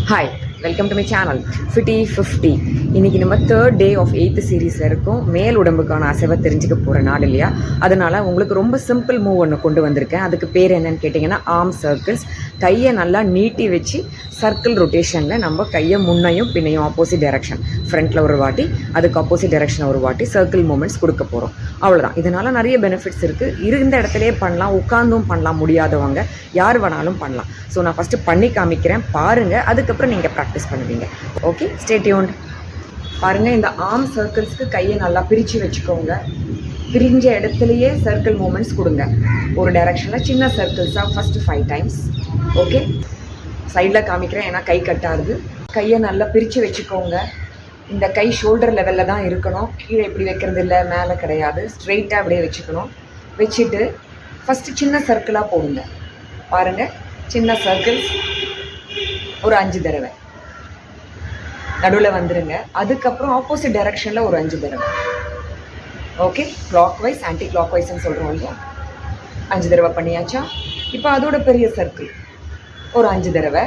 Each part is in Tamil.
Hi, welcome to my channel fifty 50. இன்றைக்கி நம்ம 3rd day of 8th சீரீஸில் இருக்கும். மேல் உடம்புக்கான அசைவை தெரிஞ்சுக்க போகிற நாள் இல்லையா, அதனால் உங்களுக்கு ரொம்ப சிம்பிள் மூவ் ஒன்று கொண்டு வந்திருக்கேன். அதுக்கு பேர் என்னன்னு கேட்டிங்கன்னா ஆர்ம் சர்க்கிள்ஸ். கையை நல்லா நீட்டி வச்சு சர்க்கிள் ரொட்டேஷனில் நம்ம கையை முன்னையும் பின்னையும் ஆப்போசிட் டைரக்ஷன், ஃப்ரண்ட்டில் ஒரு வாட்டி அதுக்கு ஆப்போசிட் டைரக்ஷனில் ஒரு வாட்டி சர்க்கிள் மூமெண்ட்ஸ் கொடுக்க போகிறோம். அவ்வளோதான். இதனால் நிறைய பெனிஃபிட்ஸ் இருக்குது. இருந்த இடத்துலையே பண்ணலாம், உட்காந்தும் பண்ணலாம், முடியாதவங்க யார் வேணாலும் பண்ணலாம். ஸோ நான் ஃபஸ்ட்டு பண்ணி காமிக்கிறேன், பாருங்கள். அதுக்கப்புறம் நீங்கள் ப்ராக்டிஸ் பண்ணுவீங்க. Okay, stay tuned. பாருங்கள், இந்த ஆர்ம் சர்க்கிள்ஸ்க்கு கையை நல்லா பிரித்து வச்சுக்கோங்க. பிரிஞ்ச இடத்துலையே சர்க்கிள் மூமெண்ட்ஸ் கொடுங்க. ஒரு டைரக்ஷனில் சின்ன சர்க்கிள்ஸாக ஃபஸ்ட்டு 5 times. ஓகே, சைடில் காமிக்கிறேன் ஏன்னா கை கட்டாது. கையை நல்லா பிரித்து வச்சுக்கோங்க. இந்த கை ஷோல்டர் லெவலில் தான் இருக்கணும். கீழே இப்படி வைக்கிறது இல்லை, மேலே கிடையாது. ஸ்ட்ரெயிட்டாக அப்படியே வச்சுக்கணும். வச்சுட்டு ஃபஸ்ட்டு சின்ன சர்க்கிளாக போடுங்க. பாருங்கள், சின்ன சர்க்கிள்ஸ் ஒரு 5 தடவை நடுவில் வந்துடுங்க. அதுக்கப்புறம் ஆப்போசிட் டைரக்ஷனில் ஒரு 5 தடவை. Okay, clockwise anti clock வைஸ்ன்னு சொல்கிறோம் இல்லையா, 5 தடவை பண்ணியாச்சா? இப்போ அதோட பெரிய சர்க்கிள் ஒரு 5 தடவை.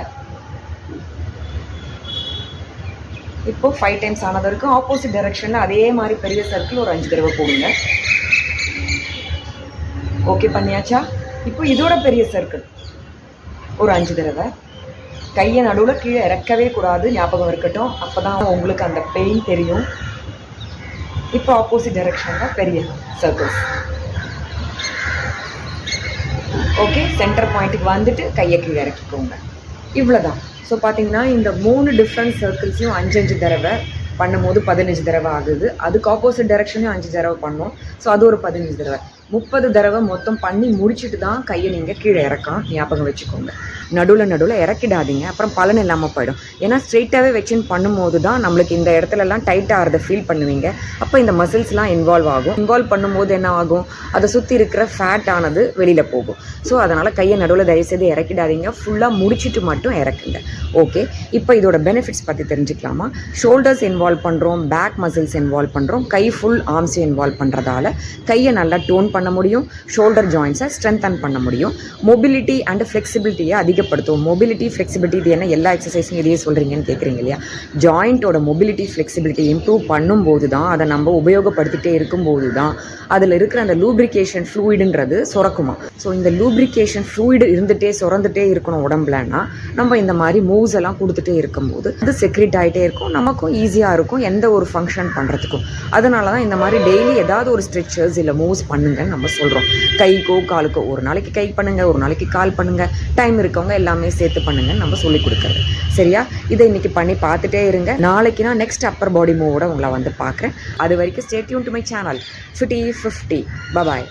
இப்போ 5 times ஆனது வரைக்கும் ஆப்போசிட் டைரக்ஷனில் அதே மாதிரி பெரிய சர்க்கிள் ஒரு 5 தடவை போடுங்க. ஓகே, பண்ணியாச்சா? இப்போ இதோட பெரிய சர்க்கிள் ஒரு 5 தடவை. கையை நடுவில் கீழே இறக்கவே கூடாது, ஞாபகம் இருக்கட்டும். அப்போ தான் உங்களுக்கு அந்த பெயின் தெரியும். இப்போ ஆப்போசிட் டைரக்ஷனில் பெரிய சர்க்கிள்ஸ். ஓகே, சென்டர் பாயிண்ட்டுக்கு வந்துட்டு கையை கீழே இறக்கிக்கோங்க. இவ்வளோதான். ஸோ பார்த்தீங்கன்னா இந்த 3 டிஃப்ரெண்ட் சர்க்கிள்ஸையும் 5 தடவை பண்ணும்போது 15 தடவை ஆகுது. அதுக்கு ஆப்போசிட் டைரக்ஷனையும் 5 தடவை பண்ணோம். ஸோ அது ஒரு 15 தடவை. 30 தடவை மொத்தம் பண்ணி முடிச்சுட்டு தான் கையை நீங்கள் கீழே இறக்கலாம். ஞாபகம் வச்சுக்கோங்க. நடுவில் இறக்கிடாதீங்க, அப்புறம் பலன் இல்லாமல் போயிடும். ஏன்னா ஸ்ட்ரெயிட்டாகவே வச்சுன்னு பண்ணும்போது தான் நம்மளுக்கு இந்த இடத்துலலாம் டைட்டாக ஆகிறத ஃபீல் பண்ணுவீங்க. அப்போ இந்த மசில்ஸ்லாம் இன்வால்வ் ஆகும். இன்வால்வ் பண்ணும்போது என்ன ஆகும், அதை சுற்றி இருக்கிற ஃபேட் ஆனது வெளியில் போகும். ஸோ அதனால் கையை நடுவில் தயவுசெய்து இறக்கிடாதீங்க. ஃபுல்லாக முடிச்சுட்டு மட்டும் இறக்குங்க. ஓகே, இப்போ இதோட பெனிஃபிட்ஸ் பற்றி தெரிஞ்சுக்கலாமா? ஷோல்டர்ஸ் இன்வால்வ் பண்ணுறோம், பேக் மசில்ஸ் இன்வால்வ் பண்ணுறோம், கை ஃபுல் ஆர்ம்ஸ் இன்வால்வ் பண்ணுறதால கையை நல்லா டோன் பண்ண முடியும். ஷோல்டர் ஜாயின்ஸை ஸ்ட்ரென்தன் பண்ண முடியும். மொபிலிட்டி அண்ட் ஃப்ளெக்சிபிலிட்டியை அதிகப்படுத்தும். மொபிலிட்டி ஃப்ளெக்சிபிலிட்டி, இது என்ன எல்லா எக்ஸசைஸும் இதையே சொல்கிறீங்கன்னு கேட்குறீங்க இல்லையா? ஜாயிண்ட்டோட மொபிலிட்டி ஃப்ளெக்சிபிலிட்டி இம்ப்ரூவ் பண்ணும்போது தான், அதை நம்ம உபயோகப்படுத்திகிட்டே இருக்கும்போது தான் அதில் இருக்கிற அந்த லூப்ரிகேஷன் ஃப்ளூயிடுன்றது சுரக்குமா. ஸோ இந்த லூப்ரிகேஷன் ஃப்ளூயிடு இருந்துகிட்டே சுரந்துகிட்டே இருக்கணும் உடம்புலன்னா, நம்ம இந்த மாதிரி மூவ்ஸ் எல்லாம் கொடுத்துட்டே இருக்கும்போது அது செக்ரிட் ஆகிட்டே இருக்கும். நமக்கும் ஈஸியாக இருக்கும் எந்த ஒரு ஃபங்க்ஷன் பண்ணுறதுக்கும். அதனால தான் இந்த மாதிரி டெய்லி ஏதாவது ஒரு ஸ்ட்ரெச்சர்ஸ் இல்லை மூவ்ஸ் பண்ணுங்கன்னு நம்ம சொல்கிறோம். கைக்கோ காலுக்கோ, ஒரு நாளைக்கு கை பண்ணுங்கள், ஒரு நாளைக்கு கால் பண்ணுங்கள், டைம் இருக்கவங்க எல்லாமே சேர்த்து பண்ணுங்கன்னு நம்ம சொல்லி கொடுக்குறது. சரியா? இதை இன்றைக்கி பண்ணி பார்த்துட்டே இருங்க. நாளைக்கு நான் நெக்ஸ்ட் அப்பர் பாடி மூவோட உங்களை வந்து பார்க்குறேன். அது வரைக்கும் stay tune to my channel fifty 50. Bye.